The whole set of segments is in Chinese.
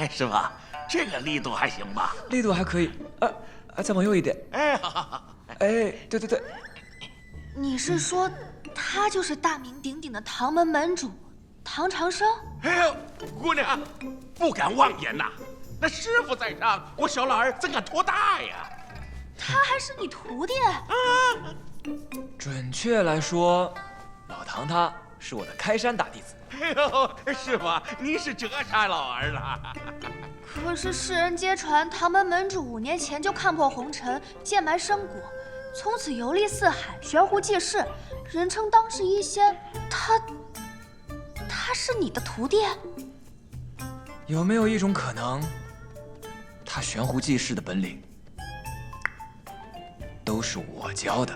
师傅，这个力度还行吧？力度还可以，再往右一点。哎，好。哎，对。你是说他就是大名鼎鼎的唐门门主唐长生？哎呦，姑娘，不敢妄言呐。那师傅在上，我小老儿怎敢托大呀？他还是你徒弟？准确来说，老唐他是我的开山大弟子。哎呦，师傅，您是折杀老儿了。可是世人皆传唐门门主5年前就看破红尘，剑埋深谷，从此游历四海，悬壶济世，人称当世一仙。他是你的徒弟？有没有一种可能，他悬壶济世的本领都是我教的？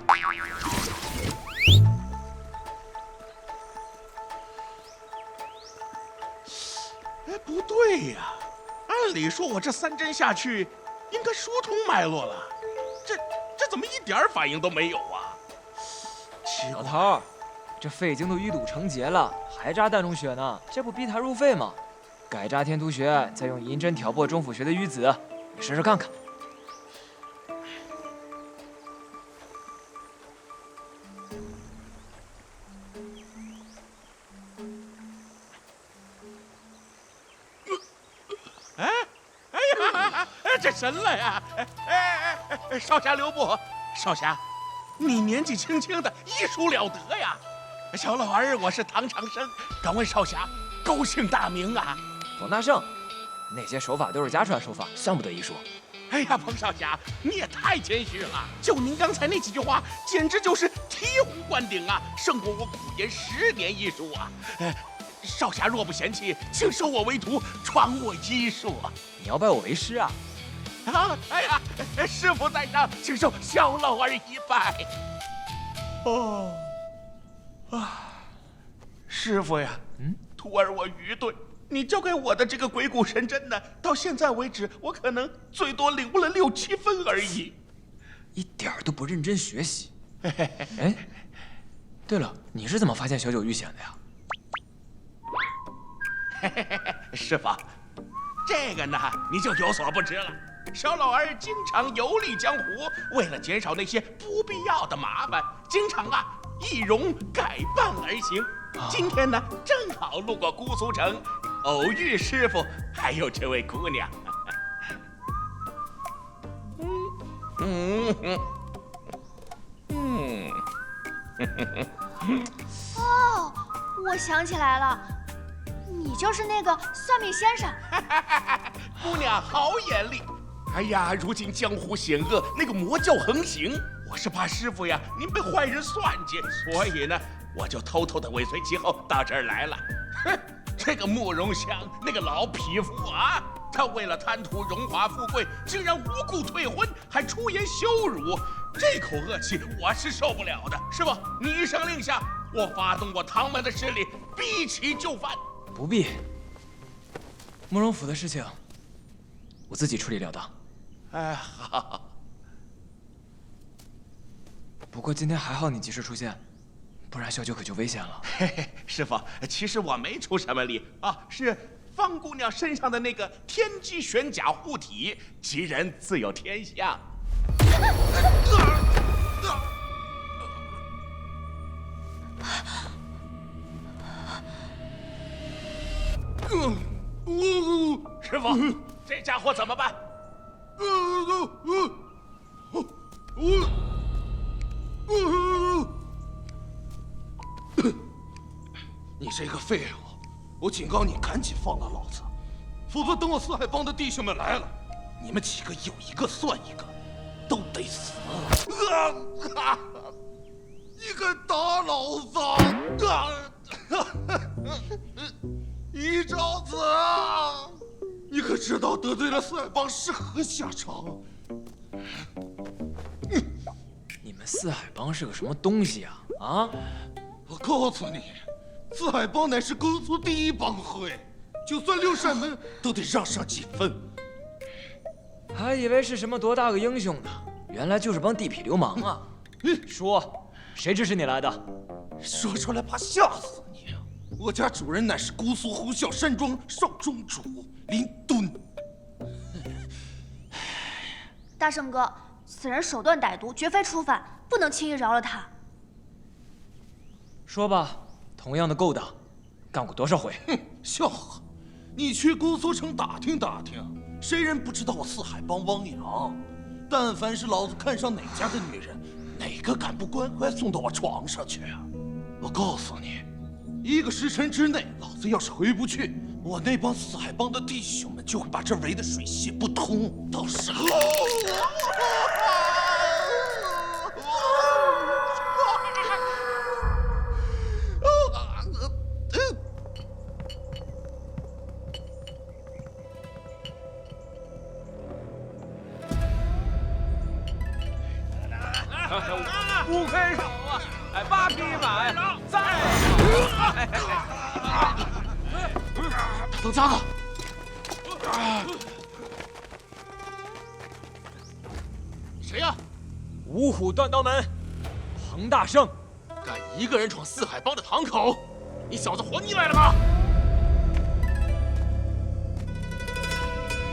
哎，不对呀，按理说我这3针下去，应该疏通脉络了，这怎么一点反应都没有啊？老头，这肺经都淤堵成结了，还扎膻中穴呢，这不逼他入肺吗？改扎天突穴，再用银针挑拨中府穴的淤子，你试试看看。这神了呀！少侠留步，少侠，你年纪轻轻的，医术了得呀！小老儿我是唐长生，敢问少侠高姓大名啊？冯大圣，那些手法都是家传手法，算不得医术。哎呀，彭少侠，你也太谦虚了！就您刚才那几句话，简直就是醍醐灌顶啊，胜过我苦研10年医术啊！少侠若不嫌弃，请收我为徒，传我医术。你要拜我为师啊？哎呀，师傅在上，请受小老儿一拜。师傅呀，徒儿我愚钝，你教给我的这个鬼谷神针呢，到现在为止，我可能最多领悟了6、7分而已，一点都不认真学习。哎，对了，你是怎么发现小九遇险的呀？师傅，这个呢，你就有所不知了。小老儿经常游历江湖，为了减少那些不必要的麻烦，经常易容改扮而行。今天呢，正好路过姑苏城，偶遇师傅还有这位姑娘。哦，我想起来了，你就是那个算命先生。姑娘好眼力！哎呀，如今江湖险恶，那个魔教横行，我是怕师傅呀您被坏人算计，所以呢，我就偷偷的尾随其后到这儿来了。哼，这个慕容香那个老匹夫啊，他为了贪图荣华富贵，竟然无故退婚，还出言羞辱，这口恶气我是受不了的。师傅，你一声令下，我发动我唐门的势力，逼其就范。不必，慕容府的事情我自己处理了当。哎，好。不过今天还好你及时出现，不然小九可就危险了。嘿嘿，师傅，其实我没出什么力啊，是方姑娘身上的那个天机玄甲护体，吉人自有天相。师傅，这家伙怎么办？你这个废物！我警告你，赶紧放了老子，否则等我四海帮的弟兄们来了，你们几个有一个算一个，都得死！你敢打老子！一招子，你可知道得罪了四海帮是何下场？你们四海帮是个什么东西啊？啊！我告诉你，四海帮乃是姑苏第一帮会，就算6扇门都得让上几分。还以为是什么多大个英雄呢，原来就是帮地痞流氓啊！说，谁指使你来的？说出来怕吓死你！我家主人乃是姑苏呼啸山庄少庄主林敦。大圣哥，此人手段歹毒，绝非初犯，不能轻易饶了他。说吧，同样的勾当，干过多少回？哼，笑话！你去姑苏城打听打听，谁人不知道我四海帮汪洋？但凡是老子看上哪家的女人，哪个敢不乖乖送到我床上去啊？我告诉你，1个时辰之内，老子要是回不去，我那帮四海帮的弟兄们就会把这围得水泄不通。到时候，5分少啊，8匹马，再大家子，谁呀？五虎断刀门，彭大圣。敢一个人闯四海帮的堂口，你小子活腻歪了吗？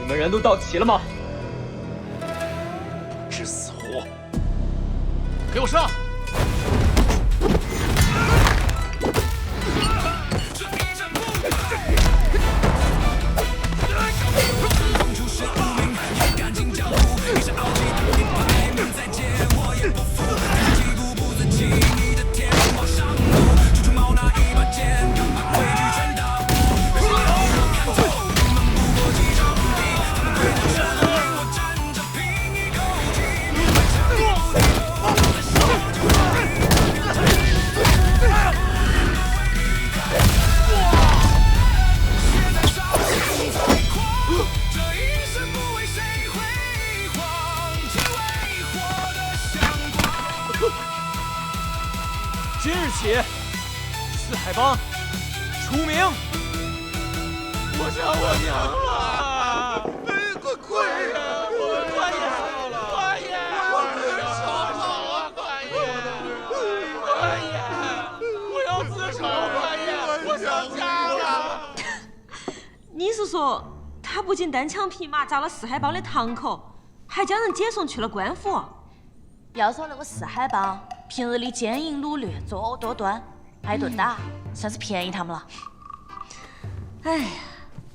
你们人都到齐了吗？是死活！给我上！今日起，四海帮除名。我想我娘了！官爷，官爷，我跑啊！官爷，我要自首！官爷，我想家了。你是说，他不仅单枪匹马砸了四海帮的堂口，还将人解送去了官府？要说那个四海帮平日里奸淫掳掠、作恶多端，挨顿打，算是便宜他们了。哎呀，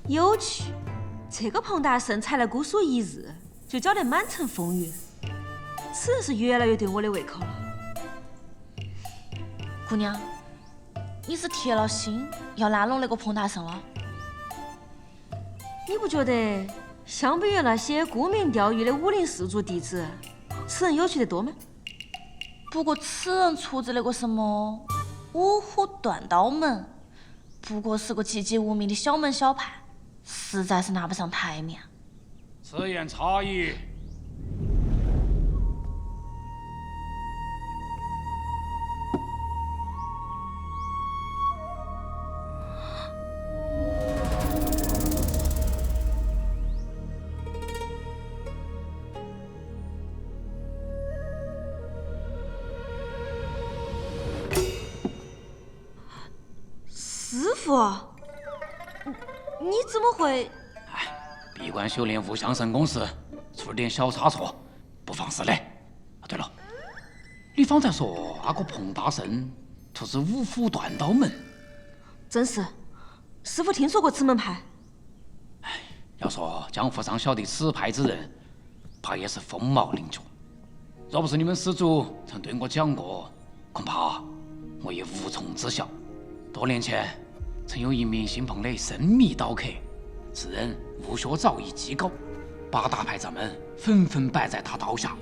有趣！这个彭大圣才来姑苏1日，就搅得满城风雨，此人是越来越对我的胃口了。姑娘，你是铁了心要拉拢那个彭大圣了？你不觉得相比于那些沽名钓誉的武林世族弟子，此人有趣得多吗？不过此人出自那个什么五虎断刀门，不过是个籍籍无名的小门小派，实在是拿不上台面。此言差矣。师傅，你怎么会？闭关修炼无相神功时出了点小差错，不妨事嘞。对了，你方才说那个彭大圣出自五虎断刀门，正是，师傅听说过此门派。要说江湖上晓得此派之人，怕也是凤毛麟角。若不是你们师祖曾对我讲过，恐怕我也无从知晓。多年前，曾有一名姓彭的神秘刀客，此人武学造诣极高，8大派掌门纷纷拜在他刀下，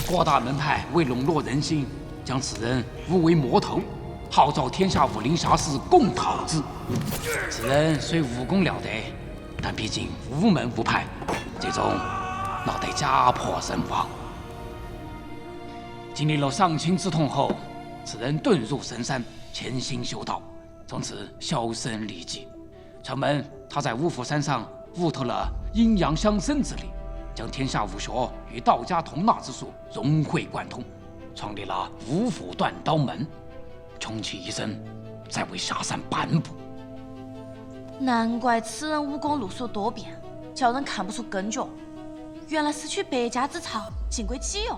各大门派为笼络人心，将此人诬为魔头，号召天下武林侠士共讨之。此人虽武功了得，但毕竟无门无派，最终闹得家破身亡。经历了丧亲之痛后，此人遁入深山，潜心修道，从此销声匿迹。传闻他在五虎山上悟透了阴阳相生之理，将天下武学与道家同纳之术融会贯通，创立了五虎断刀门，穷其一生在为下山颁布。难怪此人武功路数多变，叫人看不出根脚。原来是取百家之长，尽归己用。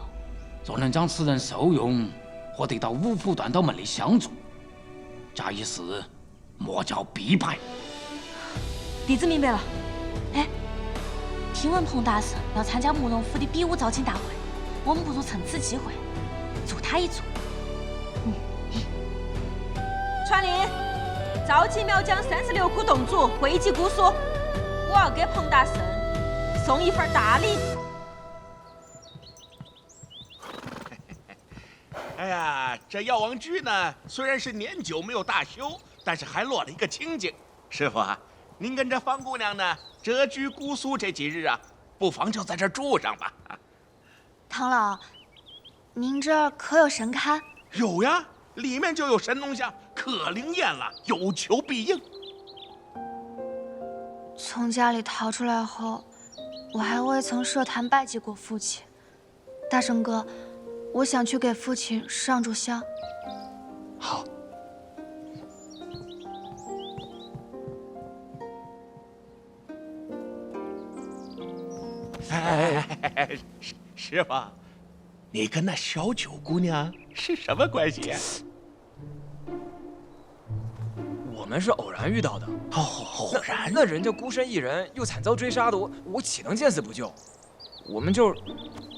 若能将此人受用，或得到五府断刀门的相助，假一试，莫叫必败。弟子明白了。哎，听闻彭大圣要参加慕容府的比武招亲大会，我们不如趁此机会助他一助。传令，召集苗疆36窟洞主汇集姑苏，我要给彭大圣送一份大礼。哎呀，这药王居呢，虽然是年久没有大修，但是还落了一个清静。师傅啊，您跟着方姑娘呢，谪居姑苏这几日啊，不妨就在这儿住上吧。唐老，您这儿可有神龛？有呀，里面就有神农像，可灵验了，有求必应。从家里逃出来后，我还未曾设坛拜祭过父亲。大圣哥，我想去给父亲上炷香。好。哎，师傅，你跟那小九姑娘是什么关系呀？我们是偶然遇到的。偶然？那人家孤身一人，又惨遭追杀的，我岂能见死不救？我们就是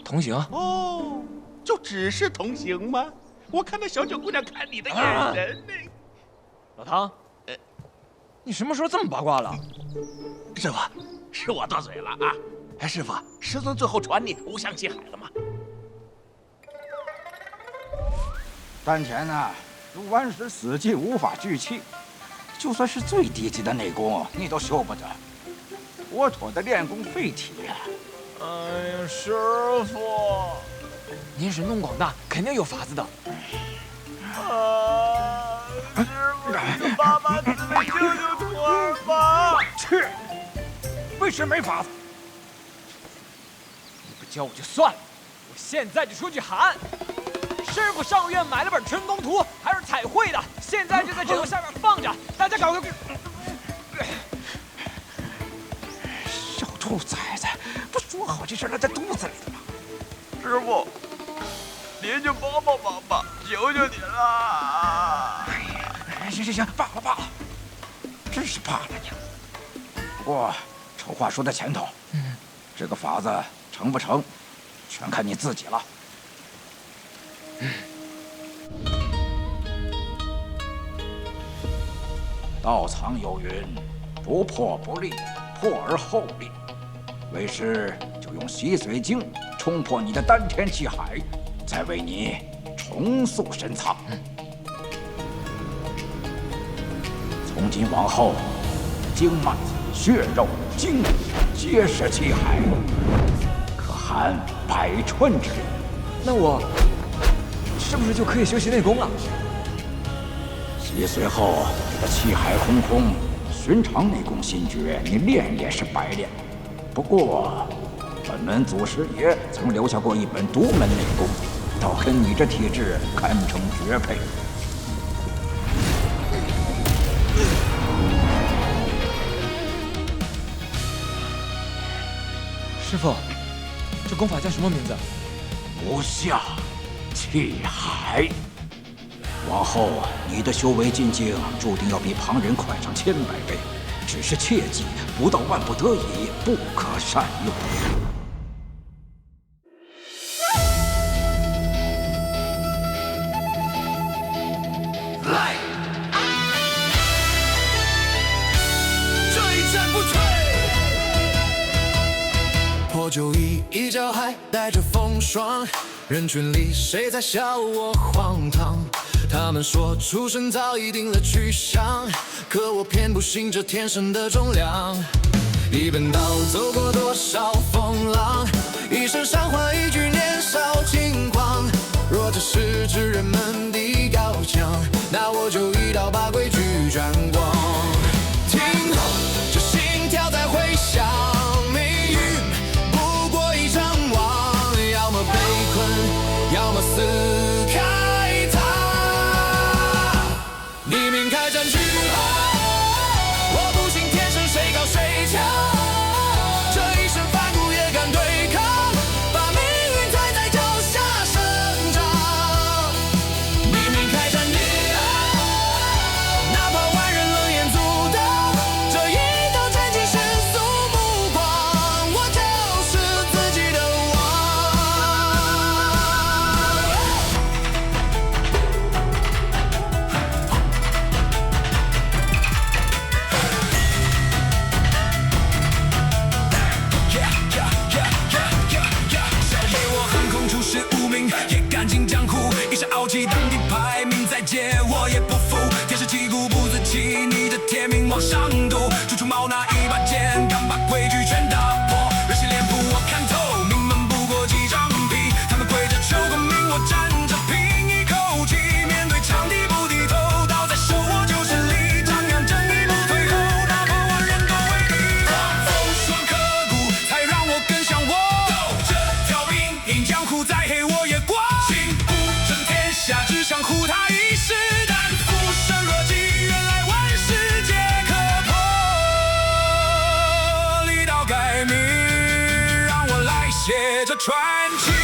同行。哦，就只是同行吗？我看那小九姑娘看你的眼神呢。老唐，你什么时候这么八卦了？师傅，是我多嘴了啊！哎，师傅，师尊最后传你无相西海了吗？丹田呐，入完时死寂无法聚气，就算是最低级的内功，你都修不得。妥妥的练功废体呀！哎呀，师傅，您神通广大，肯定有法子的。师傅，爸妈慈悲，救救徒儿吧！去，为师没法子。你不教我就算了，我现在就出去喊。师傅上院买了本《春宫图》，还是彩绘的，现在就在枕头下面放着，大家搞个。小兔崽子，不说好这事儿在肚子里的吗？师傅，您就帮帮忙吧，求求您了！行，罢了，真是罢了你。不过丑话说在前头，这个法子成不成，全看你自己了。道藏有云，不破不立，破而后立。为师就用洗髓经冲破你的丹田气海，再为你重塑深藏。从今往后，经脉、血肉、筋骨皆是气海，可含百川之力。那我是不是就可以修习内功了？洗髓后，你的气海空空，寻常内功心诀你练也是白练。不过，本门祖师爷曾留下过一本独门内功，倒跟你这体质堪称绝配。师傅，这功法叫什么名字？无相气海。往后你的修为进境注定要比旁人快上100倍，只是切记，不到万不得已，不可善用。来，这一战不退。破旧衣一脚还带着风霜，人群里谁在笑我荒唐？他们说出生早已定了去向，可我偏不信这天生的重量。一本道走过多少风浪，一身伤患，一句年少轻狂。若这是指人们的高墙，那我就一刀把规矩斩光。听候这心跳在回响，命运不过一场梦，要么被困，要么撕开它。黎明开战去吧，我不信天。写着传奇。